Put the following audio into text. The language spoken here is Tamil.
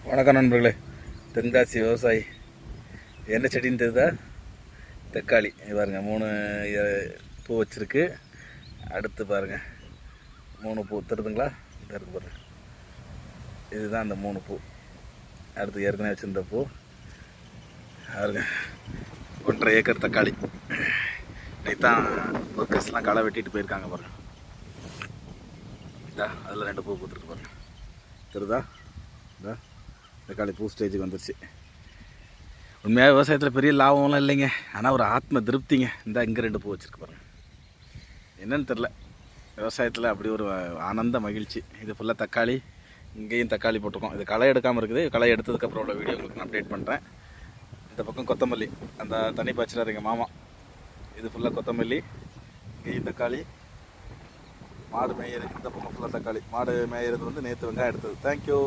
வணக்கம் நண்பர்களே. தென்காசி விவசாயி என்ன செடின்னு தெரியுதா? தக்காளி. பாருங்கள், 3 பூ வச்சுருக்கு. அடுத்து பாருங்கள், 3 பூ தருதுங்களா? தருது பாருங்கள். இதுதான் அந்த 3 பூ. அடுத்து ஏற்கனவே வச்சுருந்த பூ பாருங்க. 1.5 ஏக்கர் தக்காளி. இதைத்தான் ஒர்க்கர்ஸ்லாம் களை வெட்டிட்டு போயிருக்காங்க பாருங்கள். இதா அதில் 2 பூ பூத்துருக்கு பாருங்கள். தெரியுதா? இதா தக்காளி பூ ஸ்டேஜுக்கு வந்துருச்சு. உண்மையாக விவசாயத்தில் பெரிய லாபம்லாம் இல்லைங்க, ஆனால் ஒரு ஆத்ம திருப்திங்க. இங்கே 2 பூ வச்சுருக்கு பாருங்கள். என்னன்னு தெரில, விவசாயத்தில் அப்படி ஒரு ஆனந்த மகிழ்ச்சி. இது ஃபுல்லாக தக்காளி. இங்கேயும் தக்காளி போட்டிருக்கோம். இது களை எடுக்காமல் இருக்குது. களை எடுத்ததுக்கப்புறம் உள்ள வீடியோ உங்களுக்கு நான் அப்டேட் பண்ணுறேன். இந்த பக்கம் கொத்தமல்லி, அந்த தனி பாய்ச்சலார் எங்கள் மாமா. இது ஃபுல்லாக கொத்தமல்லி. இங்கேயும் தக்காளி. மாடு மேயிறது இந்த பக்கம் ஃபுல்லாக தக்காளி. மாடு மேயிறது நேற்று வெங்காயம் எடுத்தது. தேங்க்யூ.